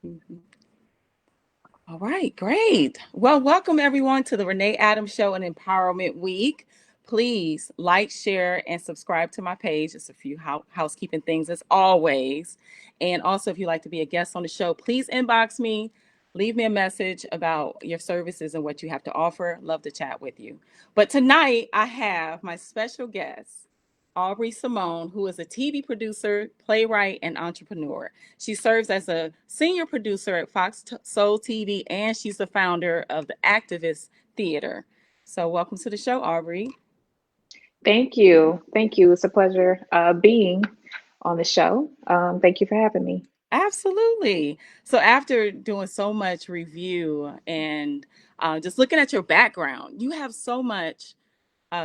Mhm. All right, great. Well, welcome everyone to the Renee Adams Show and Empowerment Week. Please like, share, and subscribe to my page. Just a few housekeeping things as always. And also, if you'd like to be a guest on the show, please inbox me, leave me a message about your services and what you have to offer. Love to chat with you. But tonight, I have my special guest, Aubrey Simone, who is a TV producer, playwright, and entrepreneur. She serves as a senior producer at Fox Soul TV, and she's the founder of the Activist Theater. So, welcome to the show, Aubrey. Thank you. Thank you. It's a pleasure being on the show. Thank you for having me. Absolutely. So, after doing so much review and just looking at your background, you have so much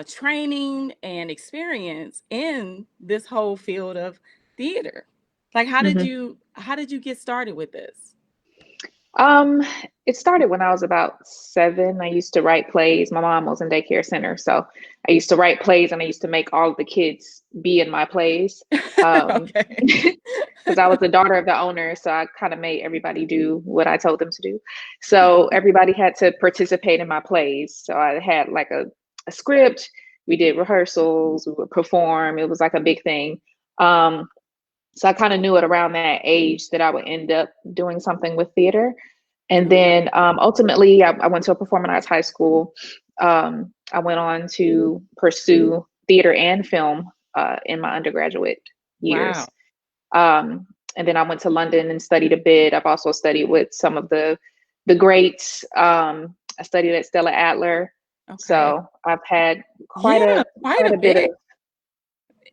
training and experience in this whole field of theater. Like, hmm how did you get started with this? Um, it started when I was about 7. I used to write plays. My mom was in daycare center, so I used to write plays and I used to make all of the kids be in my plays. Okay. Because I was the daughter of the owner, so I kind of made everybody do what I told them to do. So everybody had to participate in my plays. So I had like a script. We did rehearsals. We would perform. It was like a big thing. Um, so I kind of knew it around that age that I would end up doing something with theater. And Okay. then ultimately, I went to a performing arts high school. I went on to pursue theater and film in my undergraduate Wow. years. Um, and then I went to London and studied a bit. I've also studied with some of the greats. I studied at Stella Adler, Okay. so I've had quite Yeah, a quite quite a a bit bit. of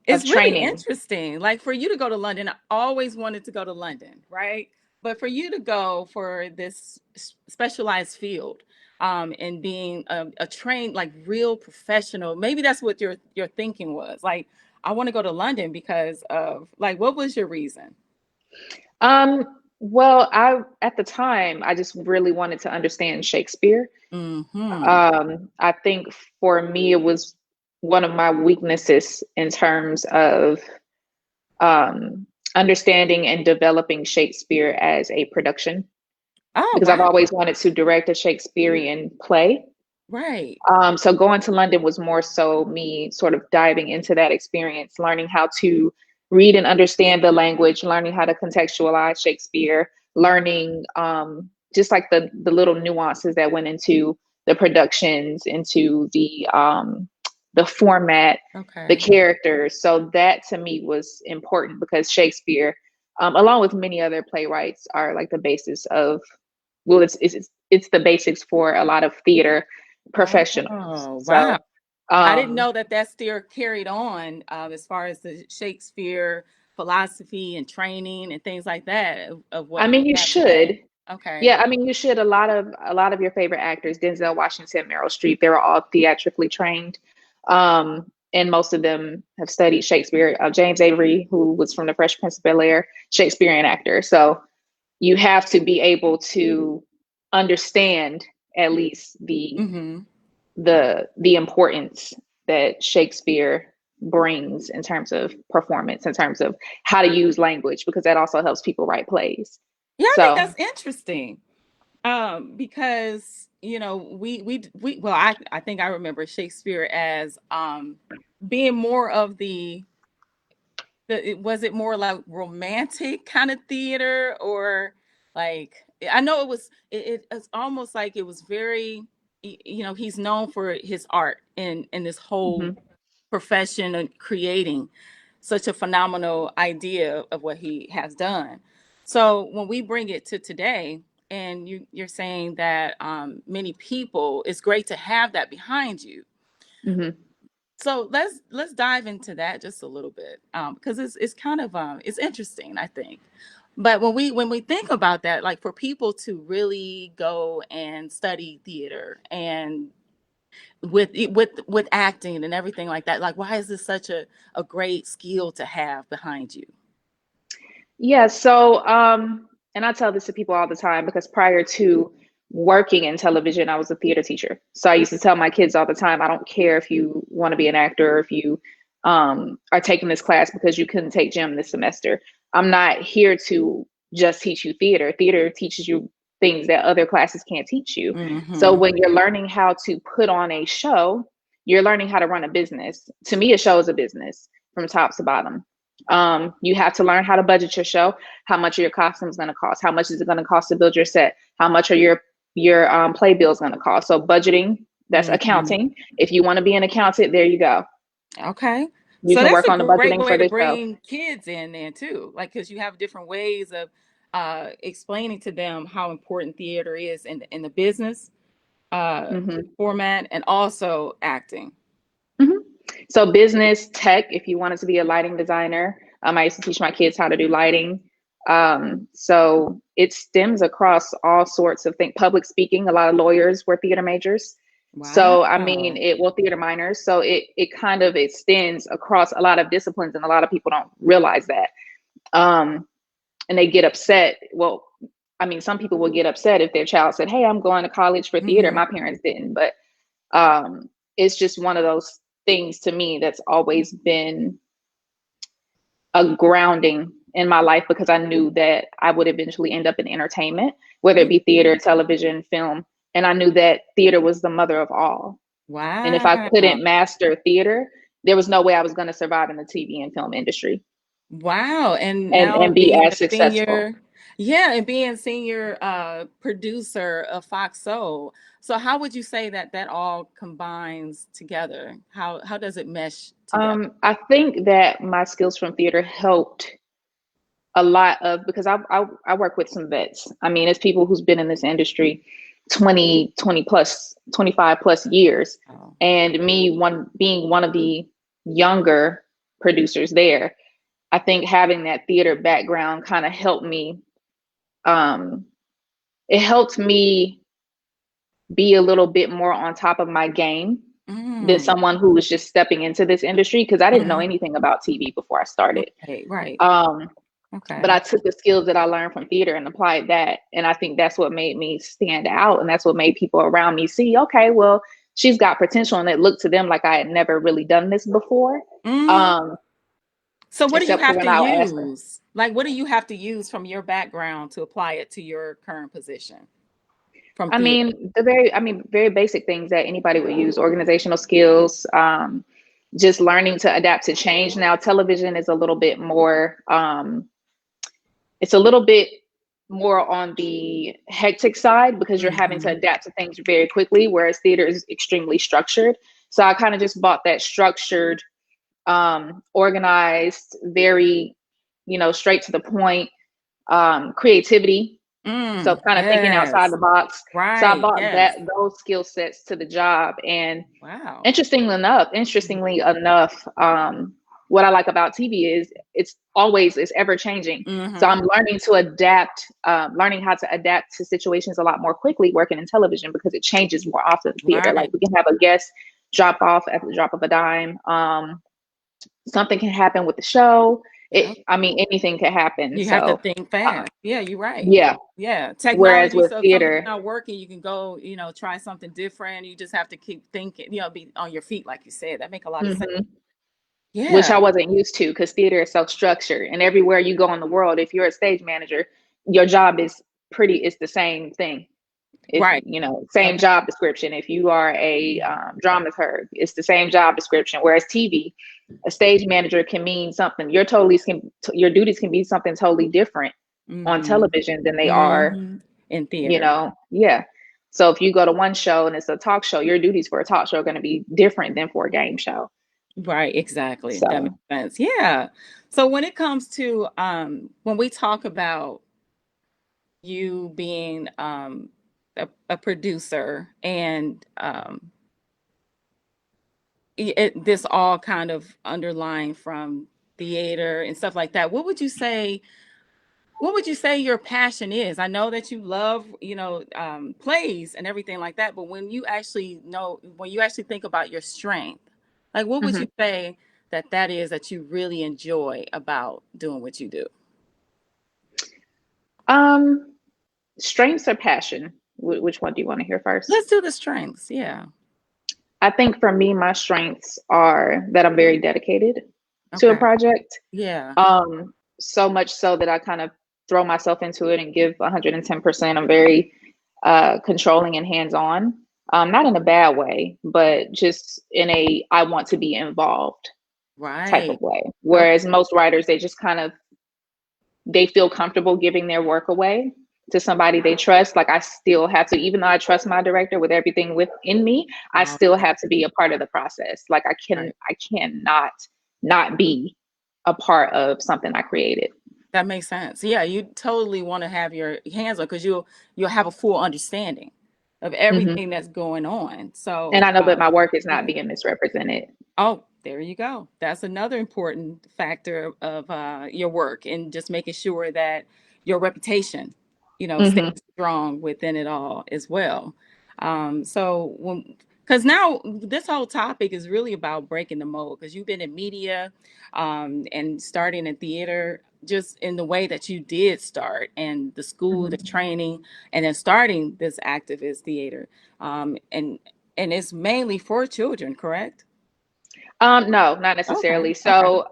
It's really training. interesting. Like for you to go to London, I always wanted to go to London, right? But for you to go for this specialized field, and being a trained, like real professional, maybe that's what your thinking was. Like, I want to go to London because of like, what was your reason? Well, I at the time I just really wanted to understand Shakespeare. Hmm. I think for me it was one of my weaknesses in terms of understanding and developing Shakespeare as a production Oh, because I've wow. always wanted to direct a Shakespearean play. Right. So going to London was more so me sort of diving into that experience, learning how to read and understand the language, learning how to contextualize Shakespeare, learning just like the little nuances that went into the productions, into the format, the Okay. characters. So that to me was important because Shakespeare, along with many other playwrights, are like the basis of well, it's the basics for a lot of theater professionals. Oh, wow. So, I didn't um, know that that still carried on, as far as the Shakespeare philosophy and training and things like that of I what mean, we you have today. should. Okay. Yeah, I mean, you should. A lot of your favorite actors, Denzel Washington, Meryl Streep, they were all theatrically trained, and most of them have studied Shakespeare. James Avery, who was from The Fresh Prince of Bel-Air, Shakespearean actor. So you have to be able to understand at least Mm-hmm. the importance that Shakespeare brings in terms of performance, in terms of how to use language, because that also helps people write plays. Yeah, I think So, that's interesting. Because we well, I think I remember Shakespeare as being more of was it more like romantic kind of theater, or like I know it's almost like it was very, he's known for his art and this whole mhm. profession of creating such a phenomenal idea of what he has done. So when we bring it to today, and you're saying that many people, it's great to have that behind you. Mhm. So let's dive into that just a little bit, because it's kind of it's interesting, I think. But when we think about that, like for people to really go and study theater and with acting and everything like that, like why is this such a great skill to have behind you? Yeah, so and I tell this to people all the time because prior to working in television, I was a theater teacher. So I used to tell my kids all the time, I don't care if you want to be an actor or if you are taking this class because you couldn't take gym this semester. I'm not here to just teach you theater. Theater teaches you things that other classes can't teach you. So Mm-hmm. when you're learning how to put on a show, you're learning how to run a business. To me, a show is a business from top to bottom. You have to learn how to budget your show. How much are your costumes going to cost? How much is it going to cost to build your set? How much are your play bills going to cost? So budgeting, that's Mm-hmm. accounting. If you want to be an accountant, there you go. Okay. You So can that's work a on the great budgeting way for to the show. bring kids in there too. Like, because you have different ways of explaining to them how important theater is in the business uh, Hmm. format and also acting. Hmm. So business, tech, if you wanted to be a lighting designer, I used to teach my kids how to do lighting. So it stems across all sorts of things. Public speaking, a lot of lawyers were theater majors. So I mean, Wow. theater minors. So it kind of extends across a lot of disciplines, and a lot of people don't realize that. Um, and they get upset. Well, I mean, some people will get upset if their child said, "Hey, I'm going to college for theater." Mm-hmm. My parents didn't, but it's just one of those things to me that's always been a grounding in my life, because I knew that I would eventually end up in entertainment, whether it be theater, television, film. And I knew that theater was the mother of all. And if I Wow. couldn't master theater, there was no way I was going to survive in the TV and film industry Wow. And and now be being as a successful. senior, yeah, and being senior producer of Fox Soul. So how would you say that that all combines together? How does it mesh together? I think that my skills from theater helped a lot of, because I work with some vets. I mean, it's people who's been in this industry 20 plus, 25 plus years. Oh. And me being one of the younger producers there, I think having that theater background kind of helped me. Um, it helped me be a little bit more on top of my game than Mm. someone who was just stepping into this industry, because I didn't know Hmm. anything about TV before I started. Right, right. Um, but Okay. I took the skills that I learned from theater and applied that. And I think that's what made me stand out. And that's what made people around me see, okay, well, she's got potential. And it looked to them like I had never really done this before. Mm. Um, So what do you except for have when to I'll ask her. use? Like, what do you have to use from your background to apply it to your current position from theater? Very basic things that anybody would use: organizational skills, just learning to adapt to change. Now, television is a little bit more, it's a little bit more on the hectic side, because you're having to Hmm. adapt to things very quickly, whereas theater is extremely structured. So I kind of just bought that structured, organized, very, straight to the point, creativity. So Mm. kind of thinking outside Yes. the box. So I Right. bought Yes. those skill sets to the job. And Wow. interestingly enough, what I like about TV is it's ever changing. So Mm-hmm. I'm learning to adapt, learning how to adapt to situations a lot more quickly working in television, because it changes more often than theater. Like, Right. we can have a guest drop off at the drop of a dime. Something can happen with the show. Yep. Anything can happen. You have to So, think uh, fast. Yeah, you're right. yeah. Yeah. Whereas Technology. with So if something's theater, not working, you can go, try something different. You just have to keep thinking, be on your feet, like you said. That make a lot of sense. mhm, which I Yeah. wasn't used to, because theater is so structured. And everywhere you go in the world, if you're a stage manager, your job is it's the same thing. If Right. same Okay. job description. If you are a Yeah. dramaturg, it's the same job description. Whereas TV, a stage manager can mean something. Your duties can be something totally different on Mm-hmm. television than they are, Mm-hmm. In theater. yeah. So if you go to one show and it's a talk show, your duties for a talk show are going to be different than for a game show. Right, exactly. That makes So, sense. Yeah. So when it comes to when we talk about you being a producer and this all kind of underlying from theater and stuff like that, what would you say your passion is? I know that you love, plays and everything like that, but when you actually think about your strength, like what would you mhm. say that is that you really enjoy about doing what you do? um, strengths or passion? Which one do you want to hear first? Let's do the strengths. Yeah. I think for me, my strengths are that I'm very dedicated to a Okay. project. Yeah. So much so that I kind of throw myself into it and give 110%. I'm very controlling and hands-on. Not in a bad way, but just in a I want to be involved type of Right. way. Okay. Whereas most writers, they just kind of they feel comfortable giving their work away to somebody they trust. Like I still have to, even though I trust my director with everything within me, I Oh, still have to be a part of the process. Like right. I cannot not be a part of something I created. That makes sense. Yeah, you totally want to have your hands on because you'll have a full understanding of Hmm. everything that's going on. And So, I know that my work is not yeah. being misrepresented. Oh, there you go. That's another important factor of your work and just making sure that your reputation, stays Hmm. strong within it all as well. So when, because now this whole topic is really about breaking the mold because you've been in media and starting in theater just in the way that you did start and the school, the Hmm. training, and then starting this activist theater. And it's mainly for children, correct? No, not Okay. necessarily. Okay. So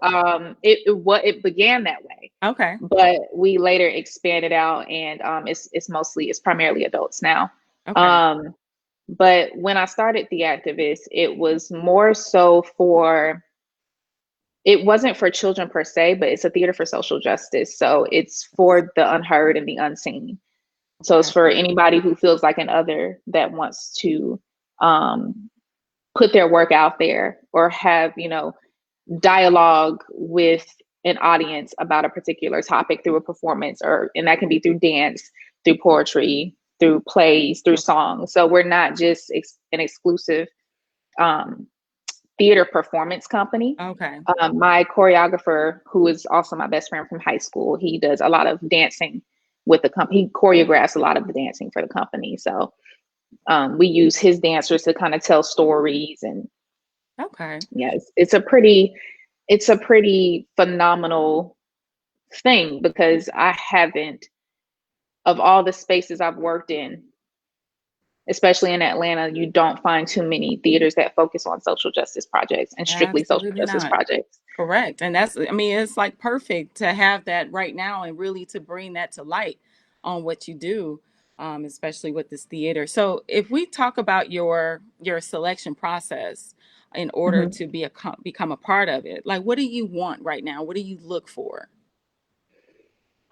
it began that way, Okay. but we later expanded out, and it's primarily adults now. Okay. Um, but when I started the activist, it was more so for it wasn't for children per se, but it's a theater for social justice. So it's for the unheard and the unseen. So it's Okay. for anybody who feels like an other that wants to um, put their work out there or have, dialogue with an audience about a particular topic through a performance, or and that can be through dance, through poetry, through plays, through songs. So we're not just an exclusive um, theater performance company. Okay. My choreographer, who is also my best friend from high school, he does a lot of dancing with the company. He choreographs a lot of the dancing for the company. So we use his dancers to kind of tell stories, and Okay. yeah, it's a pretty phenomenal thing because I haven't, of all the spaces I've worked in, especially in Atlanta, you don't find too many theaters that focus on social justice projects and strictly social Absolutely justice not. projects. Correct. And I mean, it's like perfect to have that right now and really to bring that to light on what you do, especially with this theater. So if we talk about your selection process in order Mhm. to become a part of it, like what do you want right now? What do you look for?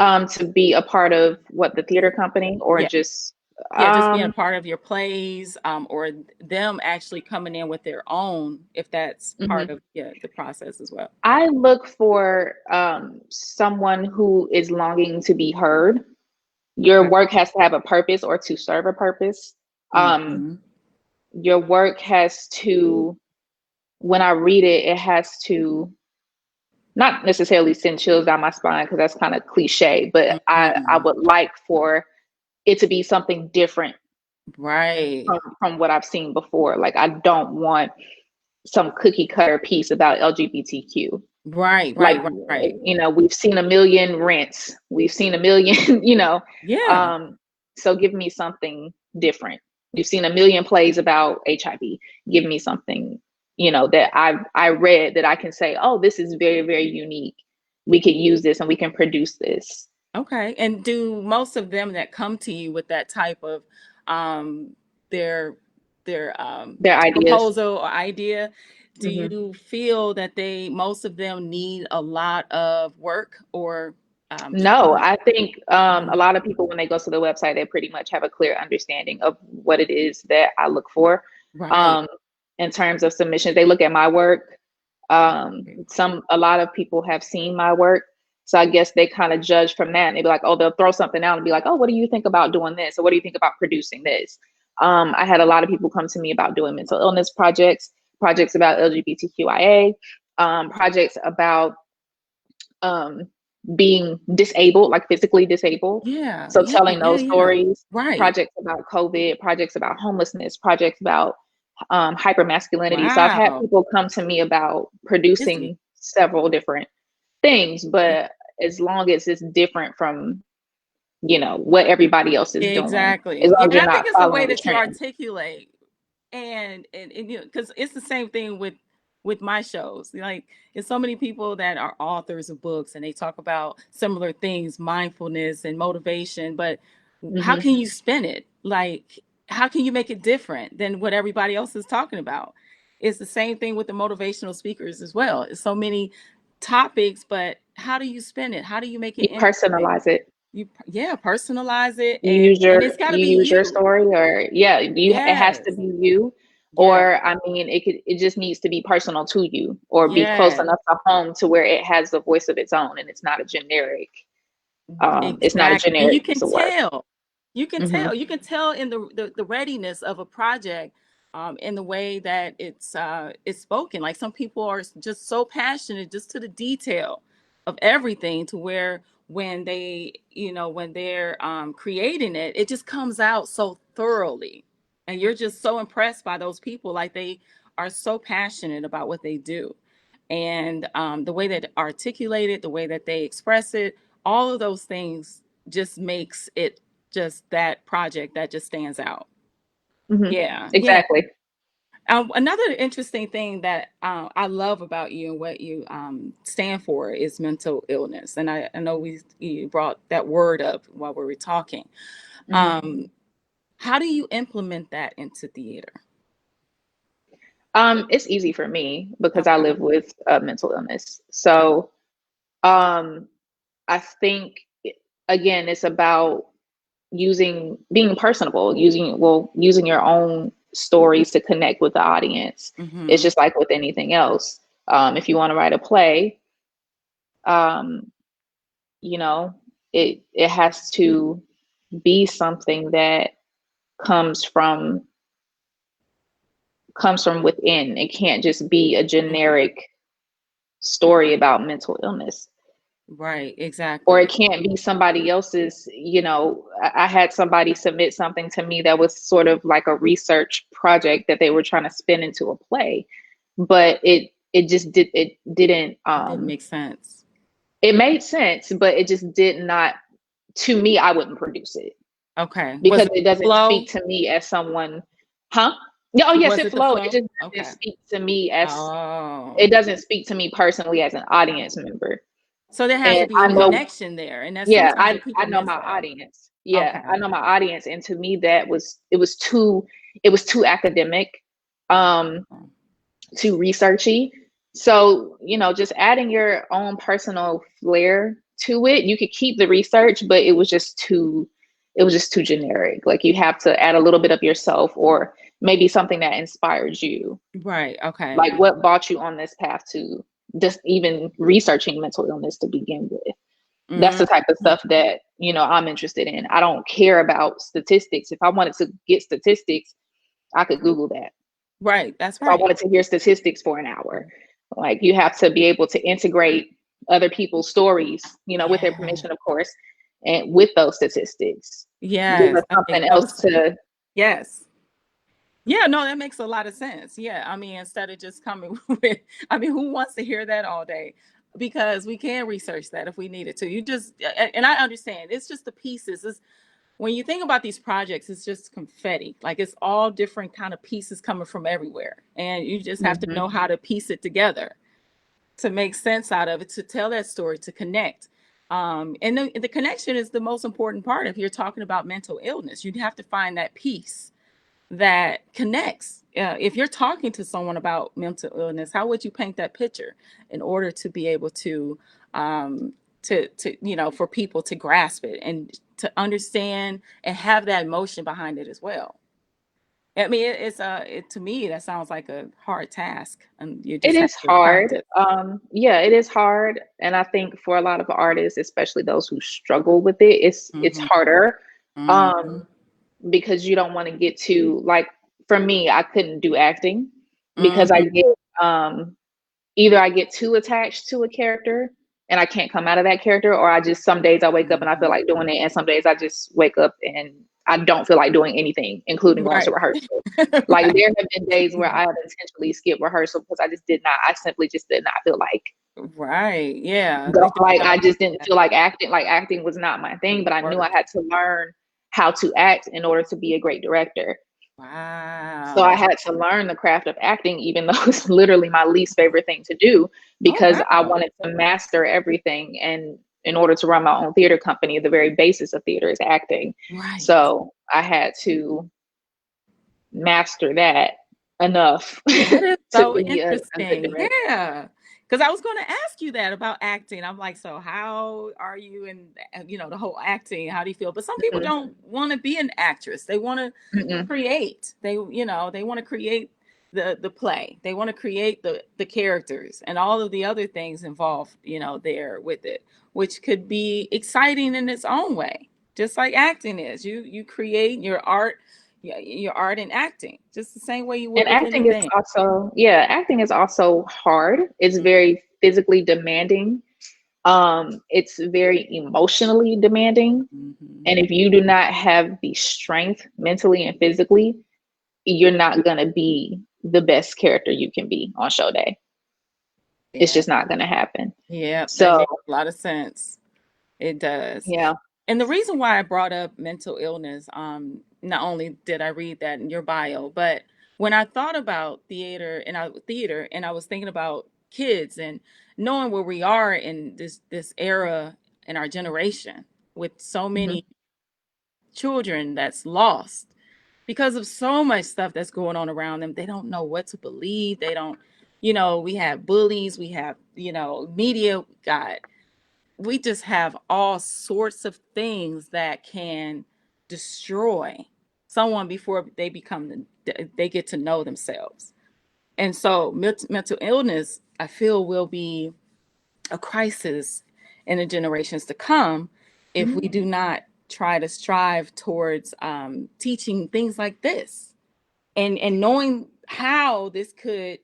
To be a part of what, the theater company, or Yeah. just Yeah, just being a um part of your plays, or them actually coming in with their own, if that's part mhm. of, yeah, the process as well. I look for someone who is longing to be heard. Your Okay. work has to have a purpose or to serve a purpose. Um, Hmm. your work has to, when I read it, it has to not necessarily send chills down my spine because that's kind of cliche, but I Hmm. would like for it to be something different Right. from what I've seen before. Like I don't want some cookie cutter piece about LGBTQ. Right. Like, Right. Right. Right. we've seen a million Rents, we've seen a million, Yeah. um, so give me something different. You've seen a million plays about HIV. Give me something, that I read that I can say, oh, this is very, very unique. We could use this and we can produce this. Okay. And do most of them that come to you with that type of um their their Their ideas. proposal or idea, do Hmm. you feel that they most of them need a lot of work or just No, I think a um lot of people, when they go to the website, they pretty much have a clear understanding of what it is that I look for. right. Um, in terms of submissions, they look at my work. A lot of people have seen my work, so I guess they kind of judge from that. And they be like, oh, they'll throw something out and be like, oh, what do you think about doing this, or what do you think about producing this? I had a lot of people come to me about doing mental illness projects, projects about LGBTQIA, projects about um, being disabled, like physically disabled. Yeah, So yeah, telling yeah, those yeah. stories, Right. projects about COVID, projects about homelessness, projects about hypermasculinity. So I've had Wow. people come to me about Busy. producing several different things, but as long as it's different from, what everybody else is doing, as Exactly. long Yeah, as you're I think not it's the way following the that you trend. articulate and because it's the same thing with with my shows. Like, there's so many people that are authors of books and they talk about similar things, mindfulness and motivation, but how Hmm. can you spin it? Like, how can you make it different than what everybody else is talking about? It's the same thing with the motivational speakers as well. It's so many topics, but how do you spin it? How do you make it You interesting? personalize it. You, yeah, personalize it, You use and it's your got to you be use your you. story, or yeah, it has to Yes. be you. Yeah. Or I mean, it just needs to be personal to you, or be close Yeah. enough to home to where it has the voice of its own, and it's not a Exactly. And generic piece of work. Hmm. You can tell in the readiness of a project, in the way that it's spoken. Like, some people are just so passionate just to the detail of everything, to where when they, when they're creating it, it just comes out so thoroughly. And you're just so impressed by those people. Like, they are so passionate about what they do. And the way that they articulate it, the way that they express it, all of those things just makes it just that project that just stands out. Hmm. Yeah, yeah. Exactly. Another interesting thing that I love about you and what you stand for is mental illness, and I know you brought that word up while we were talking. Hmm. Um, how do you implement that into theater? It's easy for me because I Okay. live with mental illness. Okay. So um, I think again, it's about being personable, using your own stories to connect with the audience. It's Mm-hmm. just like with anything else. If you want to write a play, um, you know, it has to be something that comes from comes from within. It can't just be a generic story about mental illness. Right. Or it Exactly. can't be somebody else's. I had somebody submit something to me that was sort of like a research project that they were trying to spin into a play, but it didn't It didn't make sense. it made sense, but it just did not. To me, I wouldn't produce it Okay. Was because it it doesn't flow? speak to me as someone. Huh? Yeah, oh yes, Was it it the flowed. It flow? just doesn't Okay. speak to me as Oh. it doesn't speak to me personally as an audience member. So there has to And be a I know, connection there, and that yeah, sometimes I people know miss my that. audience. Yeah, I Okay. know my audience, and to me, it was too academic, um, too researchy. So, just adding your own personal flair to it. You could keep the research, but it was just too generic. Like, you have to add a little bit of yourself, or maybe something that inspires you. Right. Okay. Like, what brought you on this path to just even researching mental illness to begin with? That's Mhm. the type of stuff that, I'm interested in. I don't care about statistics. If I wanted to get statistics, I could Google that. Right. That's If I right. wanted to hear statistics for an hour, like, you have to be able to integrate other people's stories, with their Yeah. permission, of course, and with those statistics, give Yes. us That makes something total else sense. to. Yes. Yeah. No, that makes a lot of sense. Yeah. I mean, instead of just coming with, I mean, who wants to hear that all day? Because we can research that if we needed to. You just, and I understand. It's just the pieces. It's, when you think about these projects, it's just confetti. Like, it's all different kind of pieces coming from everywhere, and you just have to Mhm. know how to piece it together to make sense out of it, to tell that story, to connect. And the connection is the most important part. If you're talking about mental illness, you have to find that piece that connects. If you're talking to someone about mental illness, how would you paint that picture in order to be able um, to for people to grasp it and to understand and have that emotion behind it as well? I mean, to me that sounds like a hard task, and you It just have is to hard. practice. Yeah, it is hard. And I think for a lot of artists, especially those who struggle with it, it's Hmm. harder. Hmm. Um, because you don't want to get too, like, for me, I couldn't do acting because I Hmm. get either I get too attached to a character and I can't come out of that character, or I just, some days I wake up and I feel Hmm. like doing it, and some days I just wake up and I don't feel like doing anything, including going to Right. rehearsal. Like, Right. there have been days where I have intentionally skipped rehearsal because I simply just did not feel like Right. Yeah. go. They just Like, don't I just didn't have feel like acting. Like, acting was not my thing, but I knew I work. had to learn how to act in order to be a great director. So I Wow. had to learn the craft of acting, even though it's literally my least favorite thing to do, Oh, because I wow. wanted to master everything. And in order to run my own theater company, the very basis of theater is acting. Right. So I had to master that enough That is to so be a good interesting. director. Yeah. Because I was going to ask you that about acting. I'm like, so how are you in, the whole acting? How do you feel? But some people Mm-mm, don't want to be an actress. They want to mm-mm. create. They want to create the play. They want to create the characters and all of the other things involved, there with it, which could be exciting in its own way, just like acting is. You create your art and acting just the same way you would And with acting is anything. also, yeah, acting is also hard. It's very physically demanding. It's very emotionally demanding. Mm-hmm. And if you do not have the strength mentally and physically, you're not going to be the best character you can be on show day. It's Yeah, just not going to happen. yeah, that So, makes a lot of sense. It does. yeah. And the reason why I brought up mental illness, not only did I read that in your bio, but when I thought about theater and I was thinking about kids and knowing where we are in this era in our generation with so Hmm. many children that's lost because of so much stuff that's going on around them. They don't know what to believe. They don't, we have bullies, we have, media, God, we just have all sorts of things that can destroy someone before they get to know themselves. And so mental illness, I feel, will be a crisis in the generations to come if we do not try to strive towards teaching things like this and knowing how this could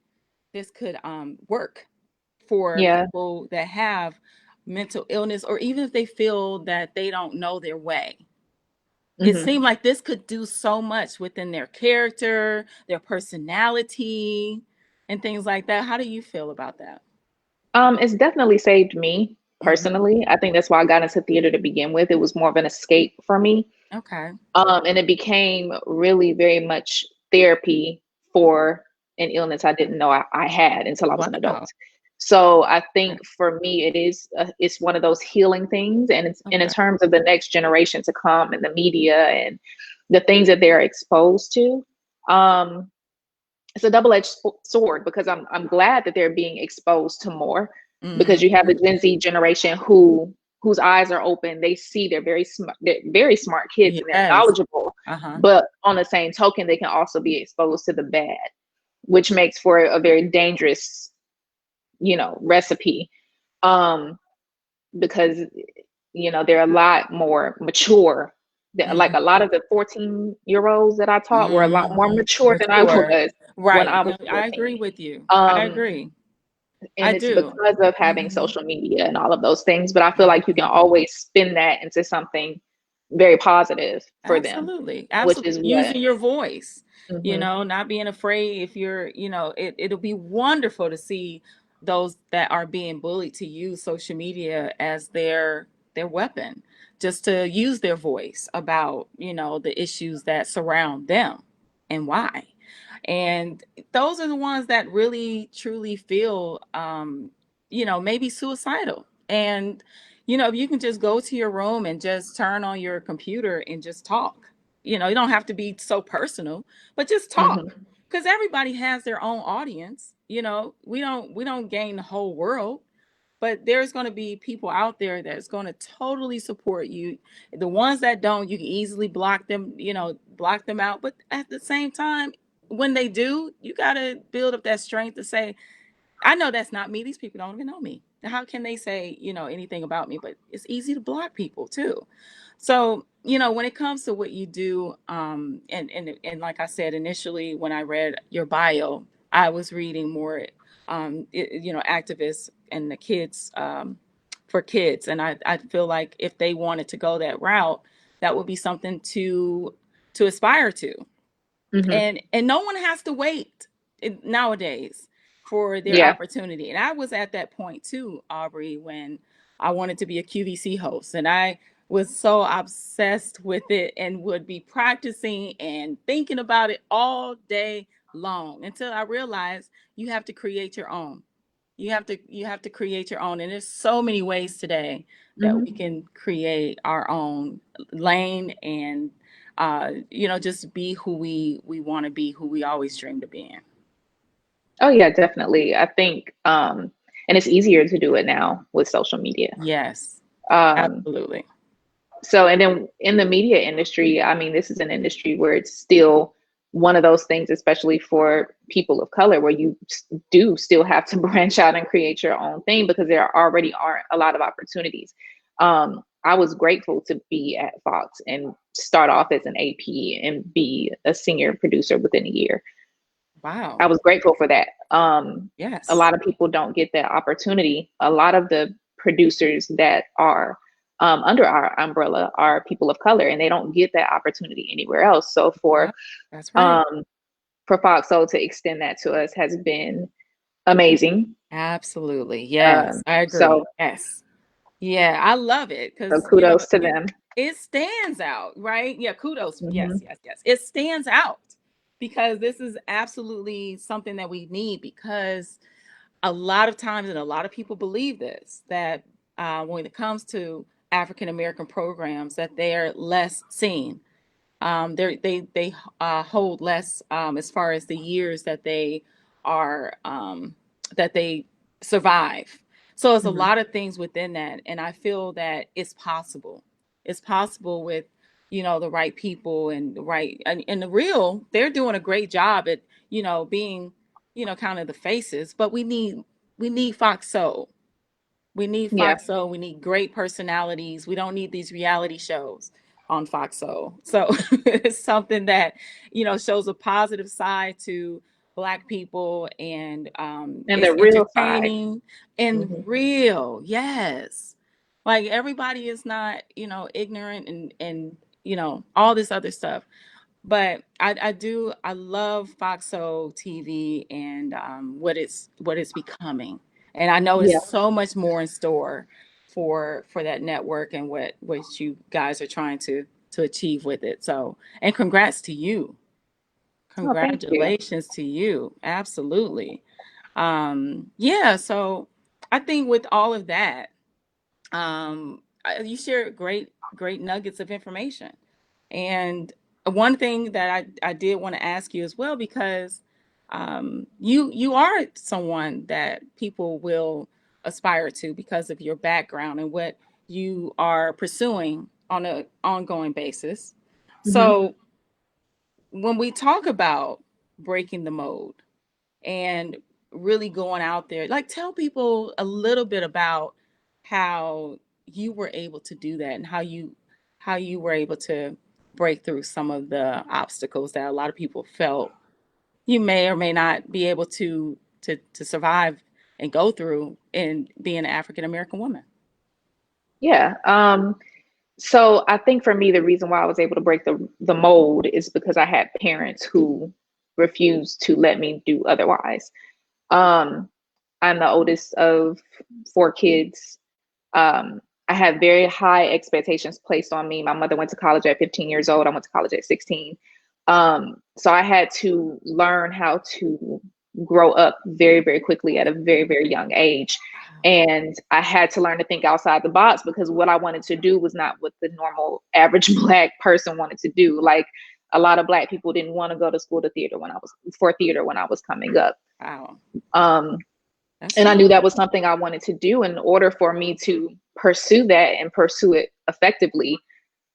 work for Yeah. people that have mental illness, or even if they feel that they don't know their way. It Hmm. seemed like this could do so much within their character, their personality, and things like that. How do you feel about that? It's definitely saved me Hmm. personally. I think that's why I got into theater to begin with. It was more of an escape for me. Okay. And it became really very much therapy for an illness I didn't know I had until I was an adult. Wow. So I Okay. think for me, it's one of those healing things, and in Okay. terms of the next generation to come and the media and the things that they're exposed to, um, it's a double-edged sword because I'm glad that they're being exposed to more, because you have Hmm. the Gen Z generation whose eyes are open. They see they're very smart kids and they're Yes. knowledgeable, Uh-huh. but on the same token, they can also be exposed to the bad, which makes for a very dangerous, recipe. Um, because they're a lot more mature. Like a lot Hmm. of the 14-year-olds that I taught were a lot more Hmm. mature than I Mature. was when Right. I was No, I agree 14. with you. I Um, agree. I and it's do. because of having Hmm. social media and all of those things. But I feel like you can Hmm. always spin that into something very positive for them, Absolutely. which Absolutely. is what. Using your voice, Hmm. not being afraid if it'll be wonderful to see those that are being bullied to use social media as their weapon, just to use their voice about, the issues that surround them and why. And those are the ones that really truly feel maybe suicidal. And if you can just go to your room and just turn on your computer and just talk. You don't have to be so personal, but just talk. Hmm. Because everybody has their own audience. We don't gain the whole world, but there's going to be people out there that's going to totally support you. The ones that don't, you can easily block them out. But at the same time, when they do, you got to build up that strength to say, I know that's not me. These people don't even know me. How can they say, anything about me? But it's easy to block people too. So, when it comes to what you do, and like I said initially, when I read your bio, I was reading more, activists and the kids, for kids, and I feel like if they wanted to go that route, that would be something to aspire to, Hmm. and no one has to wait nowadays for their Yeah. opportunity. And I was at that point too, Aubrey, when I wanted to be a QVC host, and I was so obsessed with it and would be practicing and thinking about it all day long until I realized you have to create your own. You have to create your own, and there's so many ways today that we Hmm. can create our own lane and just be who we want to be, who we always dreamed of being. Oh yeah, definitely. I think, and it's easier to do it now with social media. Yes, Um, absolutely. so, and then in the media industry, I mean, this is an industry where it's still one of those things, especially for people of color, where you do still have to branch out and create your own thing because there already aren't a lot of opportunities. I was grateful to be at Fox and start off as an AP and be a senior producer within a year. Wow. I was grateful for that. A Yes. lot of people don't get that opportunity. A lot of the producers that are under our umbrella are people of color, and they don't get that opportunity anywhere else. So Yeah, that's right. um, for Foxhole to extend that to us has been amazing. Absolutely. Yes, I agree. So Yes. Yeah, I love it so because, kudos to them. it stands out, right? Yeah, kudos. Yes, Hmm. yes, yes. It stands out because this is absolutely something that we need because a lot of times, and a lot of people believe this, that when it comes to African American programs, that they're less seen. They hold less as far as the years are that they survive. So there's a Hmm. lot of things within that, and I feel that it's possible. It's possible with the right people and the right and the real. They're doing a great job at being kind of the faces, but we need Fox Soul. We need Yeah, Fox Soul. We need great personalities. We don't need these reality shows on Fox Soul. So it's something that, shows a positive side to Black people and and is the real side. entertaining and Hmm. real. Yes. Like everybody is not, ignorant and, all this other stuff. But I love Foxo TV and what it's becoming, and I know Yeah. it's so much more in store for that network and what you guys are trying to achieve with it. So, and congrats to you, Oh, thank you. congratulations to you, absolutely. Yeah, so I think with all of that, you share great nuggets of information. And one thing that I did want to ask you as well, because you are someone that people will aspire to because of your background and what you are pursuing on an ongoing basis. Hmm. So when we talk about breaking the mold and really going out there, like tell people a little bit about how you were able to do that and how you were able to break through some of the obstacles that a lot of people felt you may or may not be able to survive and go through in being an African American woman. Yeah. So I think for me, the reason why I was able to break the mold is because I had parents who refused to let me do otherwise. Um, I'm the oldest of four kids. I had very high expectations placed on me. My mother went to college at 15 years old. I went to college at 16. So I had to learn how to grow up very, very quickly at a very, very young age. Wow. And I had to learn to think outside the box because what I wanted to do was not what the normal average Black person wanted to do. Like a lot of Black people didn't want to go to school to theater for theater when I was coming up. Wow. Um, That's and I huge. knew that was something I wanted to do. In order for me to pursue that and pursue it effectively,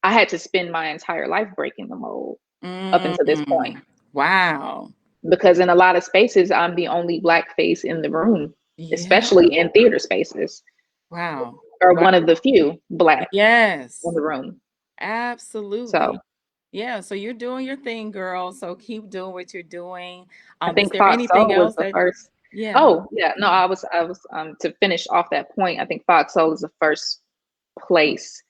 I had to spend my entire life breaking the mold up until this point. Mm, wow. Because in a lot of spaces, I'm the only Black face in the room, Yeah. especially in theater spaces, Wow. or Wow. one of the few Black in Yes. the room. Absolutely. So Yeah, so you're doing your thing, girl. So keep doing what you're doing. I Is think there Fox anything Soul was else the that, first. yeah. Oh yeah, no, I was to finish off that point. I think Fox Soul is the first place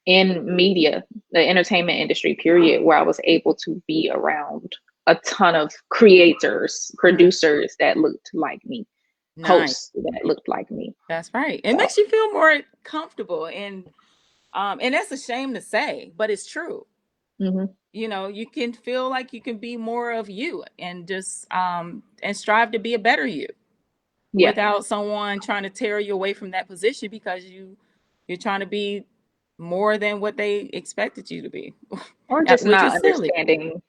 in media, the entertainment industry, period, where I was able to be around a ton of creators, Mhm. producers that looked like me, Nice. hosts that looked like me. That's right. It So makes you feel more comfortable and And that's a shame to say, but it's true. Hmm. You know, you can feel like you can be more of you and just and strive to be a better you Yeah. without someone trying to tear you away from that position because you're trying to be more than what they expected you to be, Or just which not is silly. understanding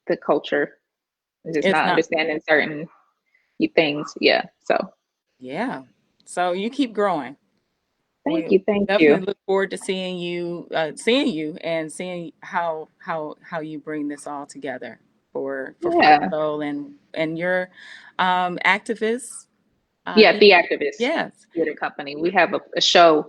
the culture, just It's not not. understanding certain things. Yeah. So Yeah. So you keep growing. thank We you. Thank you. definitely look forward to seeing you, and seeing how you bring this all together for Yeah. Flow and your activists. Yeah. Think The Activist yes. Theater Company. We have a show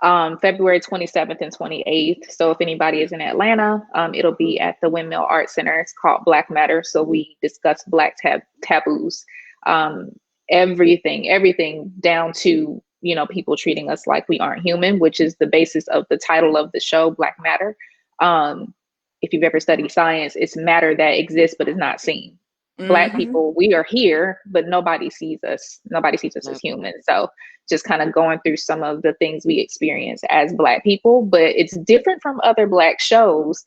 February 27th and 28th. So if anybody is in Atlanta, it'll be at the Windmill Art Center. It's called Black Matter. So we discuss Black taboos, um, everything down to, people treating us like we aren't human, which is the basis of the title of the show, Black Matter. Um, if you've ever studied science, it's matter that exists but is not seen. Black Mm-hmm. people, we are here, but nobody sees us. Nobody sees us as Love it. humans. So just kind of going through some of the things we experience as Black people, but it's different from other Black shows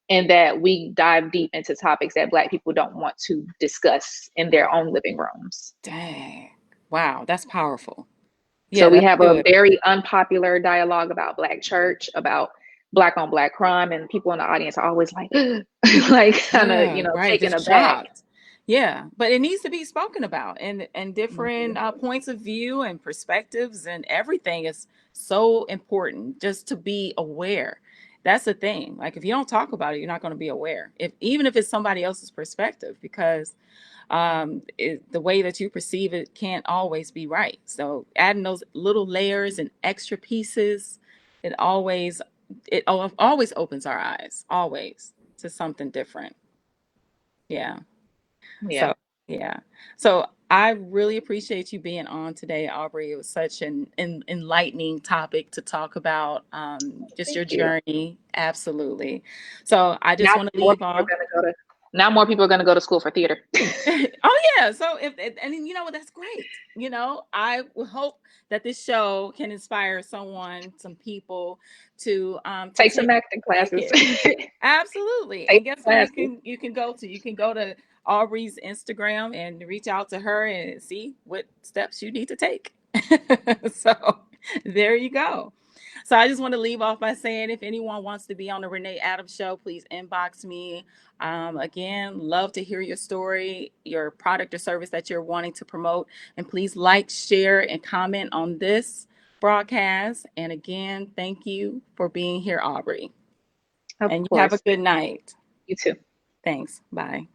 in that we dive deep into topics that Black people don't want to discuss in their own living rooms. Dang. Wow, that's powerful. So Yeah, we that's have a good. very unpopular dialogue about Black church, about Black on Black crime, and people in the audience are always like, like kind of, Yeah, right. taken Just aback. shocked. Yeah, but it needs to be spoken about, and different Mhm. points of view and perspectives and everything is so important just to be aware. That's the thing. Like if you don't talk about it, you're not going to be aware. If even if it's somebody else's perspective, because the way that you perceive it can't always be right. So adding those little layers and extra pieces, it always always opens our eyes, always to something different. Yeah. Yeah. So, yeah. So I really appreciate you being on today, Aubrey. It was such an enlightening topic to talk about. Just your Thank you. journey. Absolutely. So I just Now want to more leave people are off. going to go to now more people are going to go to school for theater. Oh yeah. So if and you know what, that's great. You know, I will hope that this show can inspire someone, some people to Take some acting take classes. it. Absolutely. Take And guess who classes. you can go to? You can go to Aubrey's Instagram and reach out to her and see what steps you need to take. So there you go. So I just want to leave off by saying if anyone wants to be on the Renee Adams show, please inbox me. Again, love to hear your story, your product or service that you're wanting to promote. And please like, share, and comment on this broadcast. And again, thank you for being here, Aubrey. Of And you have a course. good night. You too. Thanks. Bye.